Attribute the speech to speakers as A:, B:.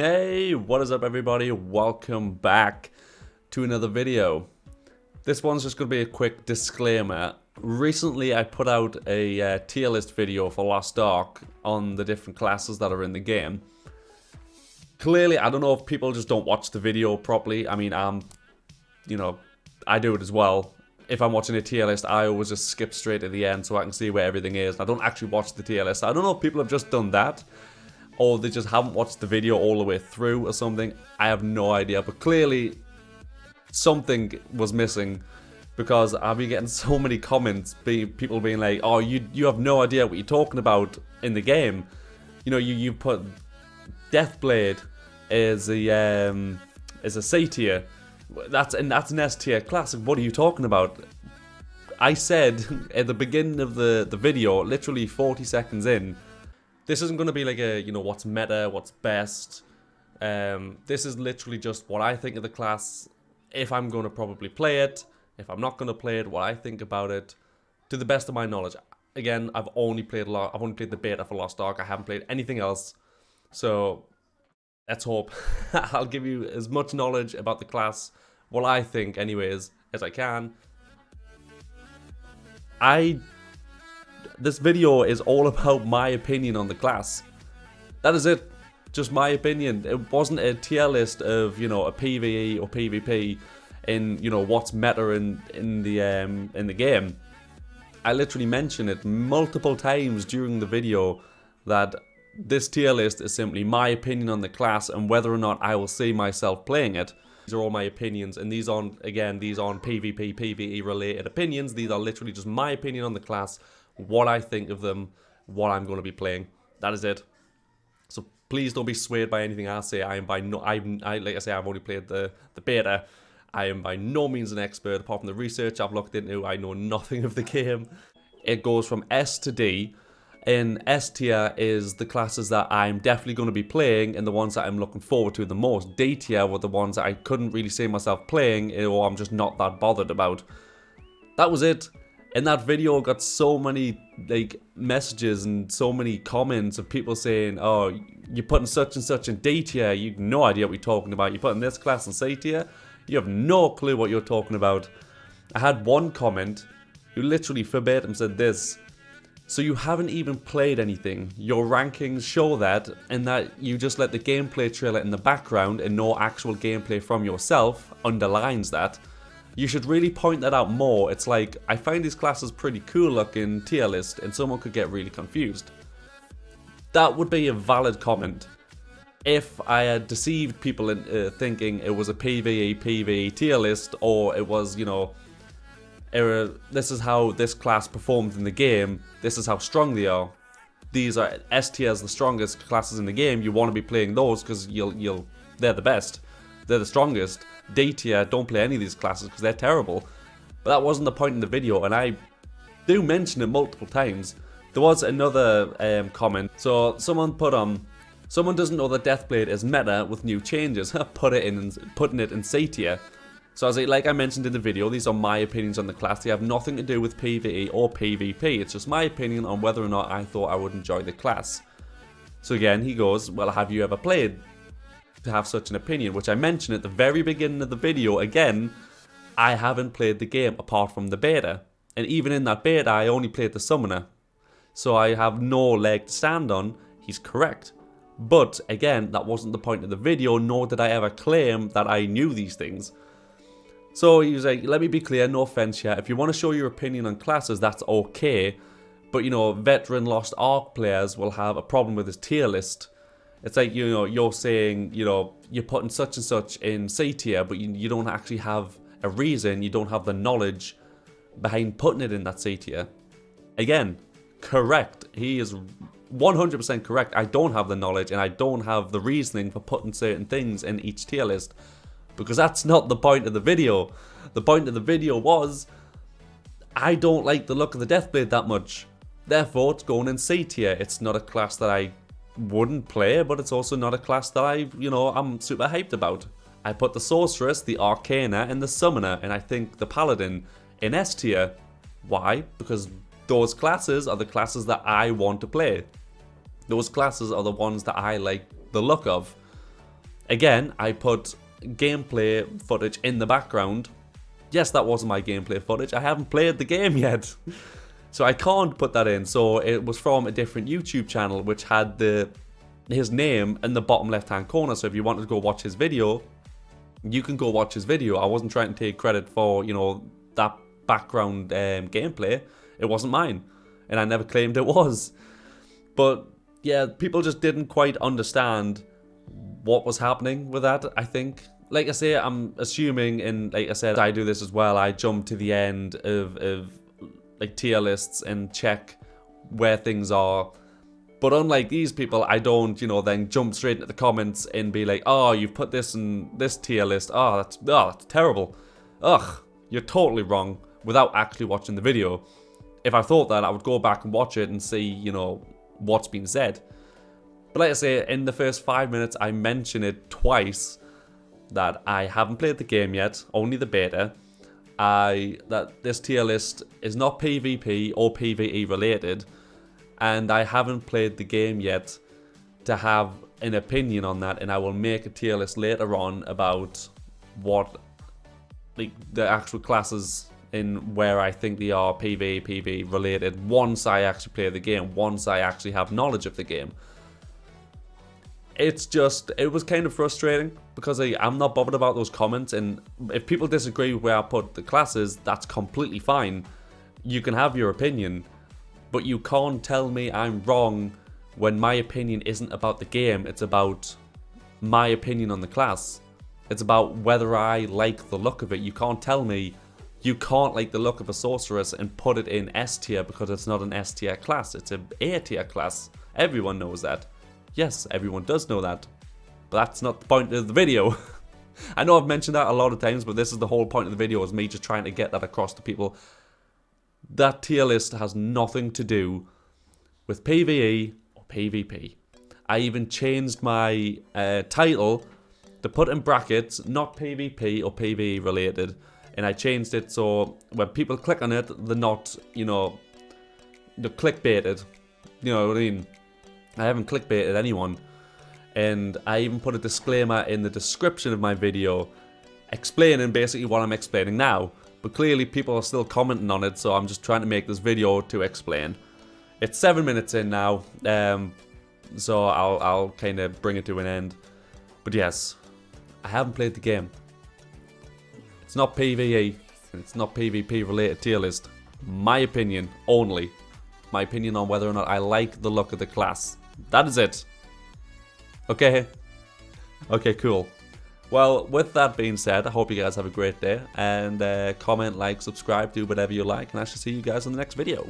A: Hey, what is up everybody? Welcome back to another video. This one's just going to be a quick disclaimer. Recently I put out a tier list video for Lost Ark on the different classes that are in the game. Clearly, I don't know if people just don't watch the video properly. I mean, I do it as well. If I'm watching a tier list, I always just skip straight to the end so I can see where everything is. I don't actually watch the tier list. I don't know if people have just done that, or they just haven't watched the video all the way through or something. I have no idea, but clearly something was missing, because I've been getting so many comments, people being like, oh, you have no idea what you're talking about in the game. You know, you put Deathblade as a C tier. That's an S tier class. What are you talking about? I said at the beginning of the video, literally 40 seconds in, this isn't going to be like a, what's meta, what's best. This is literally just what I think of the class, if I'm going to probably play it, if I'm not going to play it, what I think about it, to the best of my knowledge. Again, I've only played the beta for Lost Ark. I haven't played anything else. So let's hope I'll give you as much knowledge about the class, what I think anyways, as I can. This video is all about my opinion on the class. That is it. Just my opinion. It wasn't a tier list of, a PvE or PvP in, what's meta in the game. I literally mentioned it multiple times during the video that this tier list is simply my opinion on the class and whether or not I will see myself playing it. These are all my opinions, and these aren't PvP, PvE related opinions. These are literally just my opinion on the class, what I think of them, what I'm going to be playing. That is it. So please don't be swayed by anything I say. Like I say, I've only played the beta. I am by no means an expert. Apart from the research I've looked into, I know nothing of the game. It goes from S to D. In S tier is the classes that I'm definitely going to be playing and the ones that I'm looking forward to the most. D tier were the ones that I couldn't really see myself playing, or I'm just not that bothered about. That was it. In that video, I got so many messages and so many comments of people saying, oh, you're putting such and such in D tier, you have no idea what you're talking about. You're putting this class in C tier, you have no clue what you're talking about. I had one comment who literally verbatim said this: so you haven't even played anything. Your rankings show that, and that you just let the gameplay trailer in the background and no actual gameplay from yourself underlines that. You should really point that out more. It's like, I find these classes pretty cool looking tier list, and someone could get really confused. That would be a valid comment if I had deceived people in thinking it was a PvE tier list, or it was, this is how this class performed in the game, this is how strong they are. These are S tiers, the strongest classes in the game. You want to be playing those because they're the best, they're the strongest. D tier, don't play any of these classes because they're terrible. But that wasn't the point in the video, and I do mention it multiple times. There was another comment. So someone put on, someone doesn't know that Deathblade is meta with new changes. Putting it in C tier. So as like I mentioned in the video, these are my opinions on the class. They have nothing to do with PvE or PvP. It's just my opinion on whether or not I thought I would enjoy the class. So again, he goes, well, have you ever played to have such an opinion? Which I mentioned at the very beginning of the video. Again, I haven't played the game apart from the beta. And even in that beta, I only played the summoner. So I have no leg to stand on. He's correct. But again, that wasn't the point of the video, nor did I ever claim that I knew these things. So he was like, let me be clear, no offense here. If you want to show your opinion on classes, that's okay. But, veteran Lost Ark players will have a problem with this tier list. It's like, you're saying, you're putting such and such in C tier, but you don't actually have a reason, you don't have the knowledge behind putting it in that C tier. Again, correct. He is 100% correct. I don't have the knowledge and I don't have the reasoning for putting certain things in each tier list, because that's not the point of the video. The point of the video was, I don't like the look of the Deathblade that much. Therefore, it's going in C tier. It's not a class that I wouldn't play, but it's also not a class that I'm super hyped about. I put the Sorceress, the Arcana, and the Summoner, and I think the Paladin in S tier. Why? Because those classes are the classes that I want to play. Those classes are the ones that I like the look of. Again, I put gameplay footage in the background. Yes, that wasn't my gameplay footage. I haven't played the game yet. So I can't put that in. So it was from a different YouTube channel which had his name in the bottom left hand corner. So if you wanted to go watch his video, you can go watch his video. I wasn't trying to take credit for, you know, that background gameplay. It wasn't mine. And I never claimed it was. But yeah, people just didn't quite understand what was happening with that, I think. Like I say, I'm assuming, and like I said, I do this as well. I jump to the end of like tier lists and check where things are. But unlike these people, I don't, you know, then jump straight into the comments and be like, oh, you've put this in this tier list. Oh, that's terrible. Ugh, you're totally wrong, without actually watching the video. If I thought that, I would go back and watch it and see, you know, what's been said. But like I say, in the first 5 minutes, I mention it twice that I haven't played the game yet, only the beta. That this tier list is not PvP or PvE related, and I haven't played the game yet to have an opinion on that, and I will make a tier list later on about what, like, the actual classes in where I think they are PvE, PvE related once I actually play the game, once I actually have knowledge of the game. It's just, it was kind of frustrating because I'm not bothered about those comments, and if people disagree with where I put the classes, that's completely fine. You can have your opinion, but you can't tell me I'm wrong when my opinion isn't about the game. It's about my opinion on the class. It's about whether I like the look of it. You can't tell me you can't like the look of a sorceress and put it in S tier because it's not an S tier class. It's an A tier class. Everyone knows that. Yes, everyone does know that, but that's not the point of the video. I know I've mentioned that a lot of times, but this is the whole point of the video, is me just trying to get that across to people. That tier list has nothing to do with PvE or PvP. I even changed my title to put in brackets, not PvP or PvE related, and I changed it so when people click on it, they're not, you know, they're clickbaited. You know what I mean? I haven't clickbaited anyone, and I even put a disclaimer in the description of my video explaining basically what I'm explaining now, but clearly people are still commenting on it, so I'm just trying to make this video to explain. It's 7 minutes in now, so I'll kind of bring it to an end. But yes, I haven't played the game. It's not PvE, and it's not PvP related tier list. My opinion only. My opinion on whether or not I like the look of the class. That is it. Okay. Okay, cool. Well, with that being said, I hope you guys have a great day. And comment, like, subscribe, do whatever you like. And I shall see you guys in the next video.